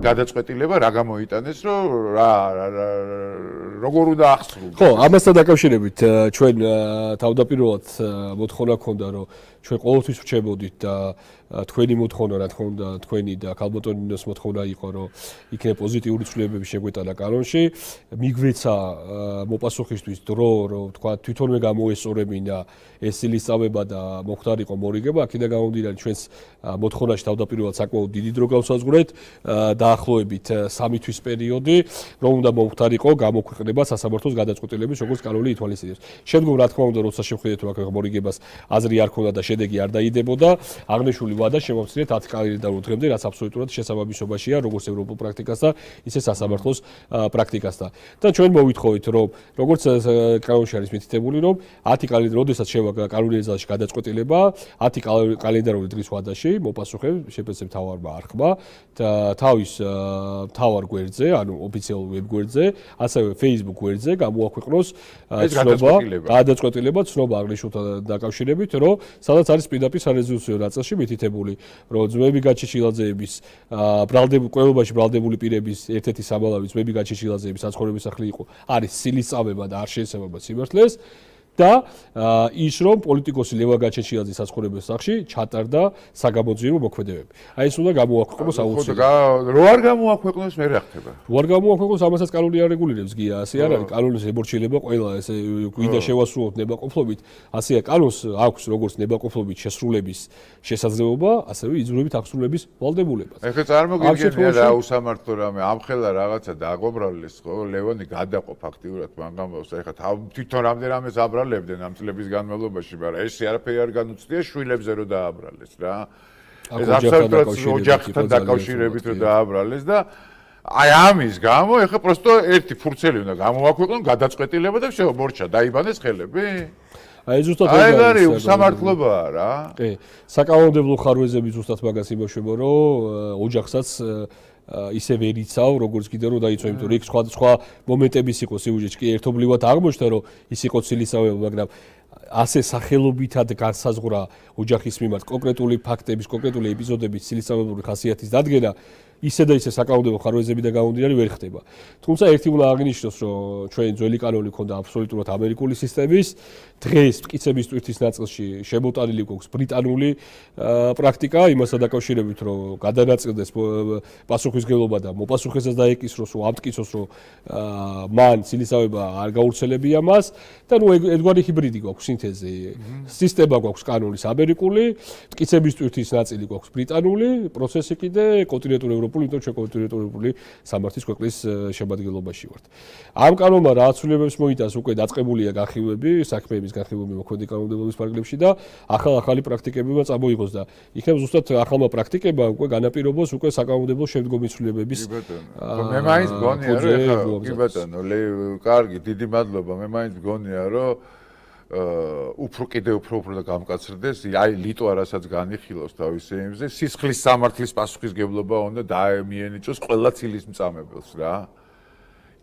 გადაწყვეტილება რა გამოიტანეს, რომ როგორ უნდა ახსნილდეს. ხო, ამასთან დაკავშირებით ჩვენ თავდაპირველად მოთხოვნა ჰქონდა, რომ ჩვენ ყოველთვის ვრჩებოდით და თქვენი მოთხოვნა რა თქმა უნდა, თქვენი და ქალბატონინოს მოთხოვნა იყო, რომ იქნებ პოზიტიური ცვლილებები შეგვეტანა კანონში. მიგვეცა მოპასუხისთვის დრო, რომ თქვა თვითონვე გამოესწორებინა ეს სილისწავება და მოხდარიყო მორიგება, აქედან გამომდინარე ჩვენს მოთხოვნაში თავდაპირველად საკმაოდ დიდი დრო გავსაზღვრეთ, დაახლოებით 3 თვის პერიოდი, რომ უნდა მოხდარიყო გამოქვეყნება სასამართლოს გადაწყვეტილების როგორც კანონი ითვალისწინებს. შემდგომ რა თქმა უნდა, როცა შევხედეთ, რომ აქ მორიგებას აზრი არ ქონდა და შედეგი არ დაიდებოდა, აღნიშნული ვადა შემოვცნიეთ 10 კალენდარულ დღემდე, რაც აბსოლუტურად შესაბამისობაშია როგორც ევროპულ პრაქტიკასთან, ისე სასამართლოს პრაქტიკასთან. და ჩვენ მოვითხოვით, რომ როგორც კანონში არის მითითებული, რომ 10 კალენდარი, როდესაც კანონიერ ძალაში გადაწყვეტილება, 10 კალენდარული დღის ვადაში მოპასუხე შეფეცებ თავარმა არხმა და თავის თავარ გვერდზე, ანუ ოფიციალურ ვებ გვერდზე, ასევე Facebook გვერდზე გამოაქვეყნოს გადაწყვეტილება ცნობა აღნიშნულთან დაკავშირებით, რომ სადაც არის პირდაპირ სარეზოლუციო ნაწილში მითითებული, რომ ძმები გაჩეჩილაძეების ყველობაში ბრალდებული პირების ერთ-ერთი სამალავი ძმები გაჩეჩილაძეების საცხოვრების სახლი იყო, არის სილისწავება და არ შეესაბამება სიმართლეს. და ის რომ პოლიტიკოსი ლევან გაჩეჩილაძის საცხოვრების სახლში ჩატარდა საგამოძიებო მოქმედებები. აი ეს უნდა გამოაქვეყნოს აუცილებლად. რო არ გამოაქვეყნოს მე რა ხდება? რო არ გამოაქვეყნოს ამასაც კანონი არ რეგულირებს გია, ასე არ არის. კანონის ემორჩილება ყველა ესე გვინდა შევასრულოთ ნებაყოფლობით, ასეა კანონს აქვს როგორც ნებაყოფლობით შესრულების შესაძლებლობა, ასევე იძულებით აღსრულების ვალდებულებას. ეხლა წარმოგიდგენია რა უსამართლო რამე, ამხელა რაღაცა დააგვამრავლეს, ხო? ლევანი გადაყო ფაქტიურად მან გამოს, ეხლა თვითონ რამდენადაც ლებდნენ ამ წლების განმავლობაში, მაგრამ ეს არაფერი არ განუცდია შვილებზე რომ დააბრალეს რა. ეს აბსოლუტურად ოჯახთან დაკავშირებით რომ დააბრალეს და აი ამის გამო ეხლა პროსტო ერთი ფურცელი უნდა გამოაქვეყნონ გადაწყვეტილება და შეო მორჩა დაიბანეს ხელები. აი ზუსტად ეს არის უსამართლობაა რა. კი, საკანონმდებლო ხარვეზები ზუსტად მაგას იმოშვება, რომ ოჯახსაც ისე ვერ იცავ, როგორც კიდე რომ დაიცვა, იმიტომ რომ იქ სხვა მომენტების იყო სიუჟეტში, კი ერთობლივად აღმოჩნდა, რომ ის იყო ცილისწავება, მაგრამ ასე სახელობითად განსაზღვრა ოჯახის მიმართ კონკრეტული ფაქტების, კონკრეტული ეპიზოდების ცილისწავებური ხასიათის დადგენა ისე და ისე საკანონმდებლო ხარვეზებიდან გამომდინარე ვერ ხდება. თუმცა ერთი უნდა აღინიშნოს, რომ ჩვენ ძველი კანონი ქონდა აბსოლუტურად ამერიკული სისტემის, დღეს მტკიცების ტვირთის ნაწილში შემოტანილი გვაქვს ბრიტანული პრაქტიკა, იმასთან დაკავშირებით, რომ გადანაწილდეს პასუხისმგებლობა და მოპასუხესას დაეკისროს, რომ ამტკიცოს, რომ მან ცილისწავება არ გაურცელებია მას და ნუ ერთგვარი ჰიბრიდი გვაქვს სინთეზი. სისტემა გვაქვს კანონის ამერიკული, მტკიცების ტვირთის ნაწილი გვაქვს ბრიტანული, პროცესი კიდე კონტინენტური ევროპული, იმიტომ ჩვენ კონტინენტური სამართლის ქვეყნის შემადგენლობაში ვართ. ამ კანონმა რა ცვლილებებს მოიტანს, უკვე დაწყებულია განხილვები, საქმეების განხილვები მოქმედი კანონმდებლობის ფარგლებში და ახალი პრაქტიკებმა წამოიღოს და იქნებ ზუსტად ახალმა პრაქტიკებმა უკვე განაპირობოს უკვე საკანონმდებლო შემდგომი ცვლილებების. მე მაინც მგონია, რომ კი ბატონო, კარგი, დიდი მადლობა, მე მაინც მგონია, რომ უფრო და გამკაცრდეს, აი ლიტვა რასაც განიხილავს თავის იმზე, სისხლის სამართლის პასუხისმგებლობა უნდა დაემიენიჭოს ყველა ცილისმწამებელს რა.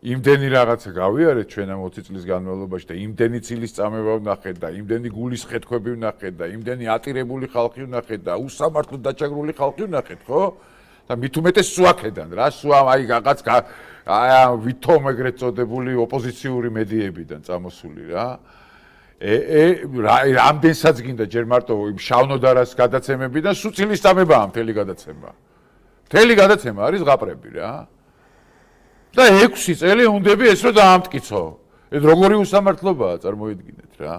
იმდენი რაღაცა გავიარეთ ჩვენ ამ 20 წლის განმავლობაში და იმდენი ცილისწამება ვნახეთ და იმდენი გულის ხეთქვები ვნახეთ და იმდენი ატირებული ხალხი ვნახეთ და უსამართლოდ დაჭაგრული ხალხი ვნახეთ, ხო? და მით უმეტეს სუაქედან რა, აი რაღაც ვითომ ეგრეთ წოდებული ოპოზიციური მედიებიდან წამოსული რა. რამდენსაც გინდა ჯერ მარტო შავნოდარას გადაცემები და სულ ცილისწამებაა მთელი გადაცემა. მთელი გადაცემა არის ზღაპრები რა. და 6 წელი უნდები ეს რომ დაამტკიცო. ეს როგორი უსამართლობაა, წარმოიდგინეთ რა.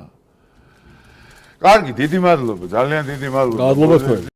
კარგი, დიდი მადლობა, ძალიან დიდი მადლობა. მადლობა თქვენ.